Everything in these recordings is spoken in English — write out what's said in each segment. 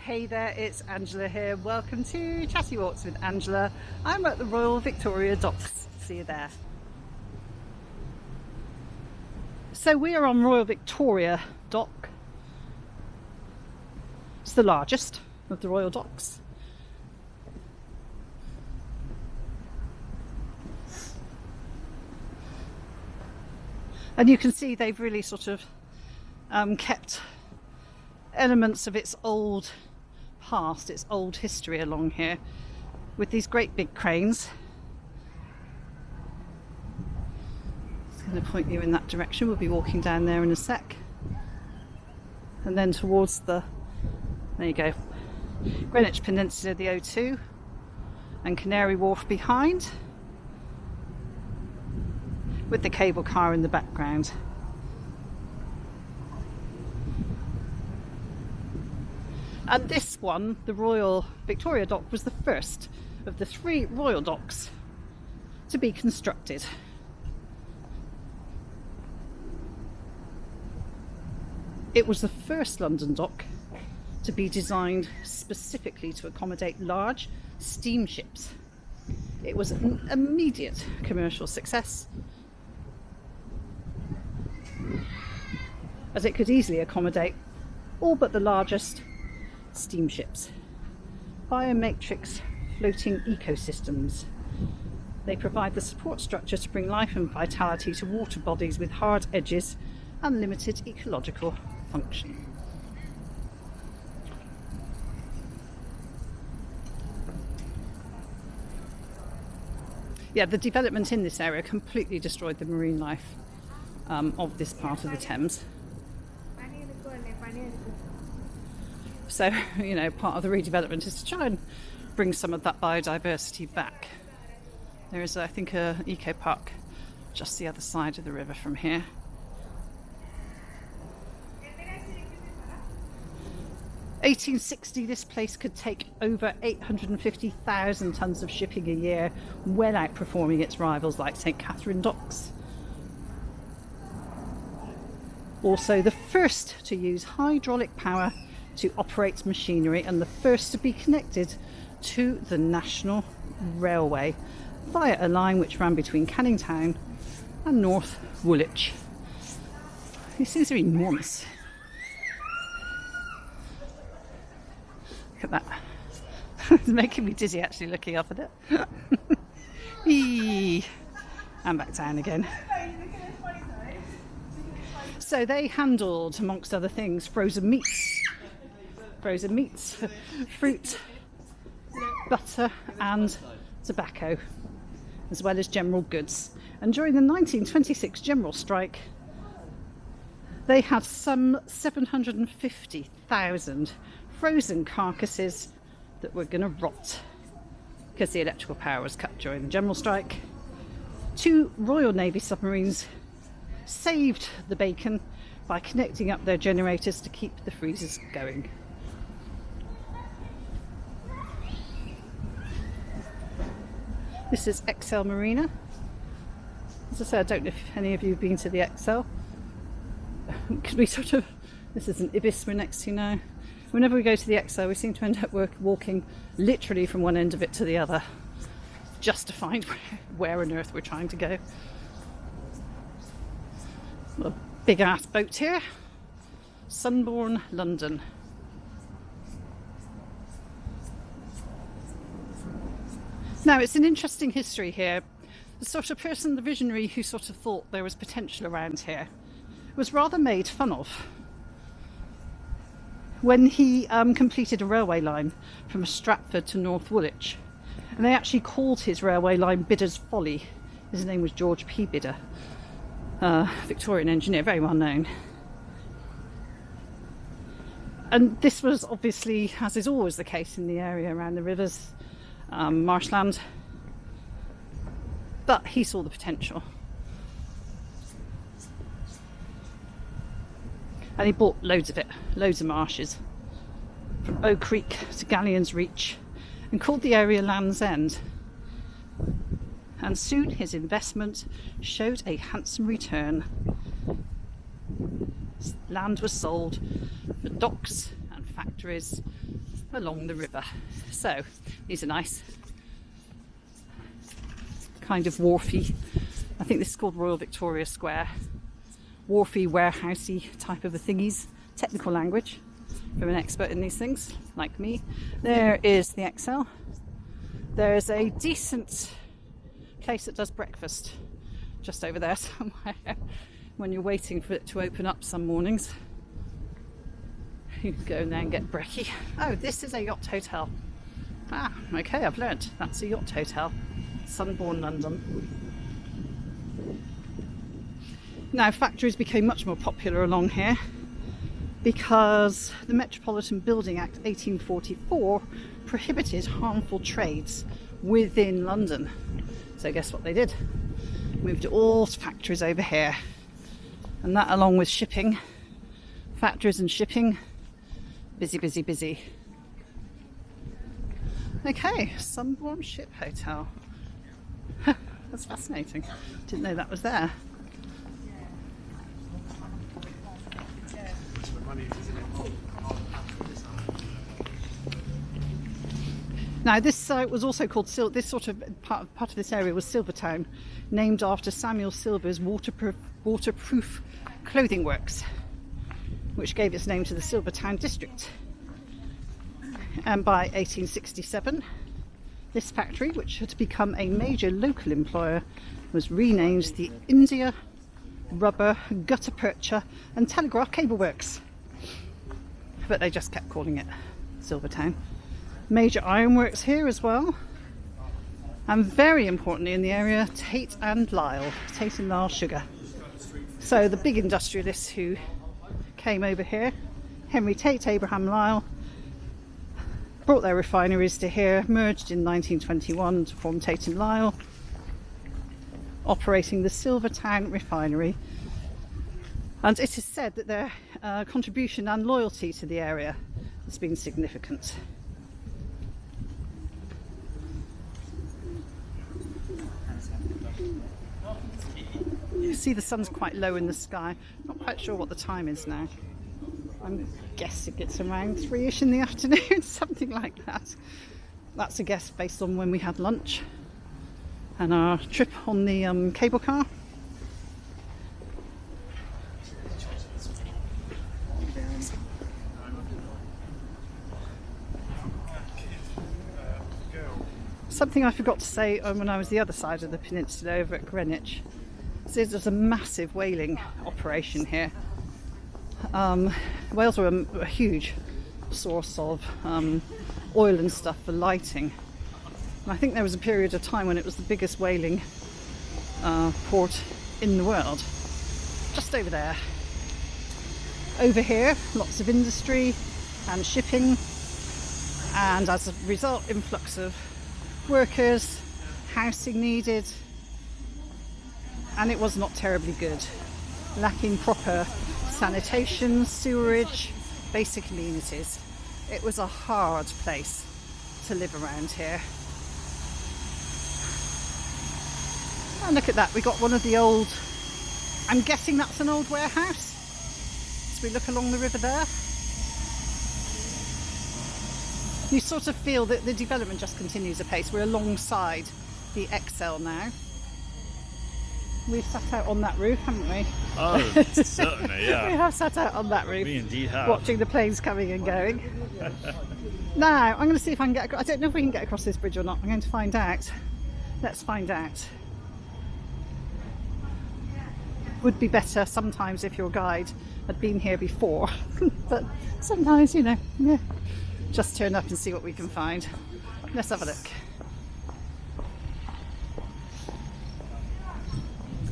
Hey there, it's Angela here. Welcome to Chatty Walks with Angela. I'm at the Royal Victoria Docks. See you there. So we are on Royal Victoria Dock. It's the largest of the Royal Docks. And you can see they've really sort of kept elements of its old past, its old history along here with these great big cranes. Just going to point you in that direction. We'll be walking down there in a sec. And then towards the, there you go, Greenwich Peninsula, the O2, and Canary Wharf behind, with the cable car in the background. And this one, the Royal Victoria Dock, was the first of the 3 Royal Docks to be constructed. It was the first London dock to be designed specifically to accommodate large steamships. It was an immediate commercial success, as it could easily accommodate all but the largest steamships. Biomatrix floating ecosystems. They provide the support structure to bring life and vitality to water bodies with hard edges and limited ecological function. Yeah, the development in this area completely destroyed the marine life of this part of the Thames. So, you know, part of the redevelopment is to try and bring some of that biodiversity back. There is, I think, an eco park just the other side of the river from here. In 1860, this place could take over 850,000 tonnes of shipping a year, well outperforming its rivals like St Catherine Docks. Also the first to use hydraulic power to operate machinery, and the first to be connected to the National Railway via a line which ran between Canning Town and North Woolwich. These things are enormous. Look at that. It's making me dizzy actually looking up at it. Eee. And back down again. So they handled, amongst other things, frozen meats, fruit, butter and tobacco, as well as general goods. And during the 1926 general strike, they had some 750,000 frozen carcasses that were going to rot because the electrical power was cut during the general strike. 2 Royal Navy submarines saved the bacon by connecting up their generators to keep the freezers going. This is ExCeL Marina. As I say, I don't know if any of you have been to the ExCeL. Could we sort of, this is an Ibis we're next to now. Whenever we go to the ExCeL, we seem to end up walking literally from one end of it to the other, just to find where on earth we're trying to go. A big ass boat here. Sunborn London. Now, it's an interesting history here. The sort of person, the visionary who sort of thought there was potential around here, was rather made fun of when he completed a railway line from Stratford to North Woolwich. And they actually called his railway line Bidder's Folly. His name was George P. Bidder, Victorian engineer, very well known. And this was obviously, as is always the case in the area around the rivers, marshland, but he saw the potential and he bought loads of it, loads of marshes from Oak Creek to Galleon's Reach, and called the area Land's End. And soon his investment showed a handsome return. Land was sold for docks and factories along the river. So these are nice, kind of wharfy. I think this is called Royal Victoria Square. Wharfy, warehousey type of a thingies. Technical language from an expert in these things, like me. There is the ExCeL. There's a decent place that does breakfast just over there somewhere when you're waiting for it to open up some mornings. You can go in there and get brekkie. Oh, this is a yacht hotel. Ah, okay, I've learnt. That's a yacht hotel. Sunborn London. Now, factories became much more popular along here because the Metropolitan Building Act 1844 prohibited harmful trades within London. So guess what they did? Moved all factories over here. And that, along with shipping, factories and shipping, busy, busy, busy. Okay, Sunborn Ship Hotel. That's fascinating. Didn't know that was there. Now, this site was also called this sort of part of this area was Silvertown, named after Samuel Silver's waterproof clothing works, which gave its name to the Silvertown district. And by 1867, this factory, which had become a major local employer, was renamed the India Rubber Gutta Percha and Telegraph Cable Works. But they just kept calling it Silvertown. Major ironworks here as well, and very importantly in the area, Tate and Lyle sugar. So the big industrialists who came over here, Henry Tate, Abraham Lyle, brought their refineries to here, merged in 1921 to form Tate and Lyle, operating the Silvertown refinery. And it is said that their contribution and loyalty to the area has been significant. You see the sun's quite low in the sky. Not quite sure what the time is now. I'm guessing it's around 3ish in the afternoon, something like that. That's a guess based on when we had lunch and our trip on the cable car. Something I forgot to say when I was the other side of the peninsula over at Greenwich. So there's a massive whaling operation here. Whales are a huge source of oil and stuff for lighting. And I think there was a period of time when it was the biggest whaling port in the world. Just over there. Over here, lots of industry and shipping, and as a result, influx of workers, housing needed, and it was not terribly good. Lacking proper sanitation, sewerage, basic amenities. It was a hard place to live around here. And look at that, we got one of the old, I'm guessing that's an old warehouse. As we look along the river there. You sort of feel that the development just continues apace. We're alongside the ExCeL now. We've sat out on that roof, haven't we? Oh, certainly, yeah. We have sat out on that roof. We indeed have. Watching the planes coming and going. Now, I'm going to see if I can get across. I don't know if we can get across this bridge or not. I'm going to find out. Let's find out. Would be better sometimes if your guide had been here before. But sometimes, you know, yeah. Just turn up and see what we can find. Let's have a look.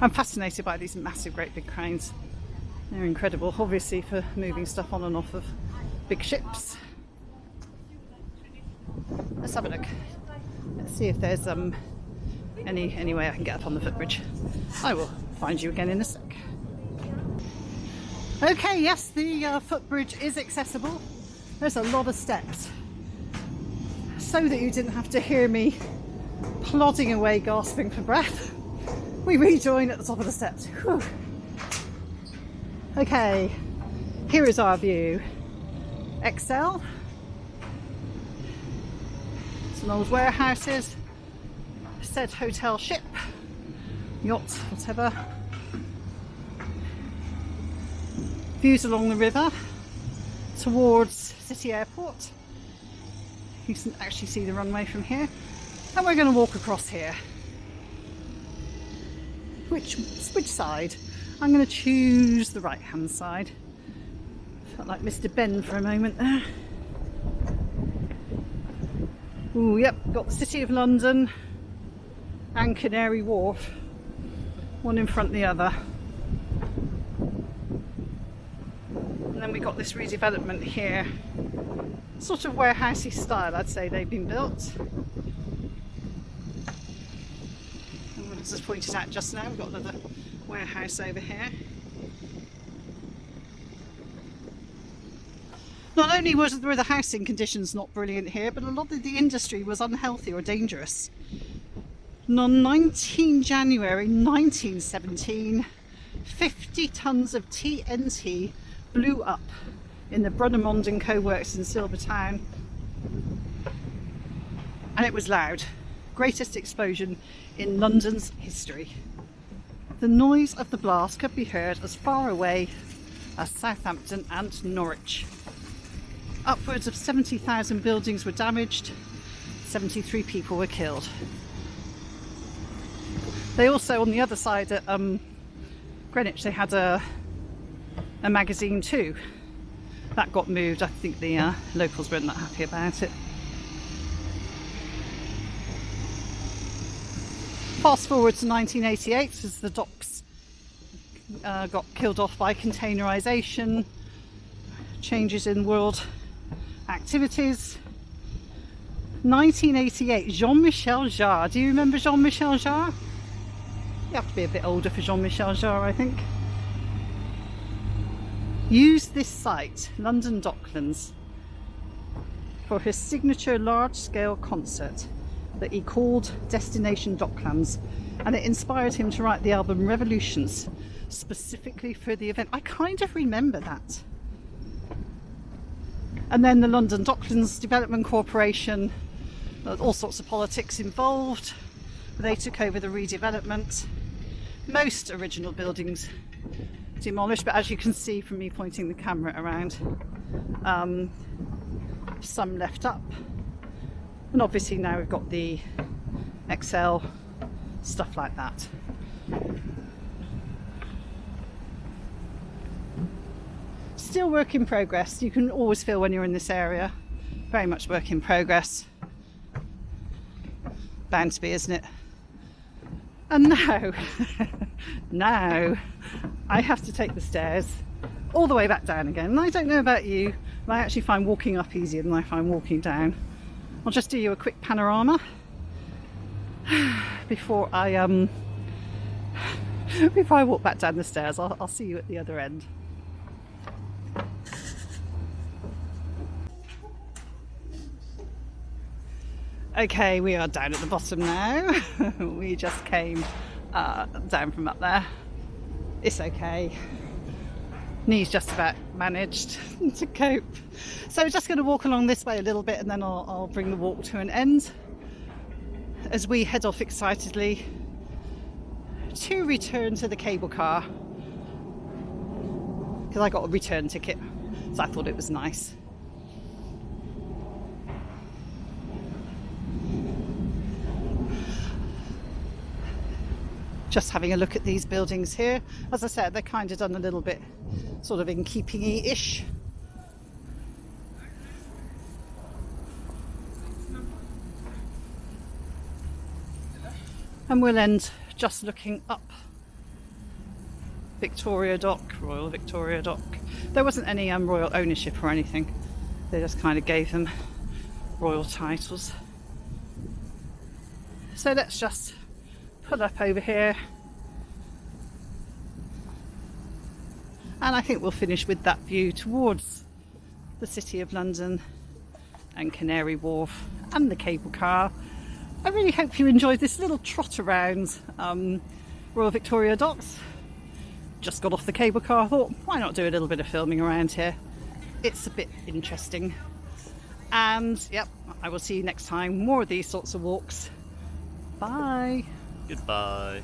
I'm fascinated by these massive, great big cranes. They're incredible, obviously, for moving stuff on and off of big ships. Let's have a look. Let's see if there's any way I can get up on the footbridge. I will find you again in a sec. Okay, yes, the footbridge is accessible. There's a lot of steps, so that you didn't have to hear me plodding away, gasping for breath. We rejoin at the top of the steps. Whew. Okay, here is our view. ExCeL, Some old warehouses, said hotel ship, yacht, whatever. Views along the river towards City Airport. You can actually see the runway from here. And we're going to walk across here. Which side? I'm going to choose the right hand side. Felt like Mr. Ben for a moment there. Ooh, yep, got the City of London and Canary Wharf, one in front of the other. And then we got this redevelopment here, sort of warehousey style, I'd say they've been built. And as I pointed out just now, we've got another warehouse over here. Not only were the housing conditions not brilliant here, but a lot of the industry was unhealthy or dangerous. And on 19 January 1917, 50 tonnes of TNT blew up in the Brunnermond & Co works in Silvertown. And it was loud. Greatest explosion in London's history. The noise of the blast could be heard as far away as Southampton and Norwich. Upwards of 70,000 buildings were damaged, 73 people were killed. They also, on the other side at Greenwich, they had a magazine too. That got moved. I think the locals weren't that happy about it. Fast forward to 1988 as the docks got killed off by containerisation, changes in world activities. 1988, Jean-Michel Jarre. Do you remember Jean-Michel Jarre? You have to be a bit older for Jean-Michel Jarre, I think. Used this site, London Docklands, for his signature large-scale concert that he called Destination Docklands, and it inspired him to write the album Revolutions specifically for the event. I kind of remember that. And then the London Docklands Development Corporation, all sorts of politics involved. They took over the redevelopment. Most original buildings demolished, but as you can see from me pointing the camera around, some left up. And obviously now we've got the ExCeL, stuff like that. Still work in progress. You can always feel when you're in this area. Very much work in progress. Bound to be, isn't it? And now, now I have to take the stairs all the way back down again. And I don't know about you, but I actually find walking up easier than I find walking down. I'll just do you a quick panorama before I walk back down the stairs. I'll see you at the other end. Okay, we are down at the bottom now. We just came down from up there. It's okay. Knees just about managed to cope. So we're just going to walk along this way a little bit and then I'll bring the walk to an end as we head off excitedly to return to the cable car, because I got a return ticket, so I thought it was nice. Just having a look at these buildings here. As I said, they're kind of done a little bit sort of in keeping-y-ish. And we'll end just looking up Victoria Dock, Royal Victoria Dock. There wasn't any royal ownership or anything. They just kind of gave them royal titles. So let's just pull up over here, and I think we'll finish with that view towards the City of London and Canary Wharf and the cable car. I really hope you enjoyed this little trot around Royal Victoria Docks. Just got off the cable car, thought why not do a little bit of filming around here. It's a bit interesting. And yep, I will see you next time. More of these sorts of walks. Bye. Goodbye.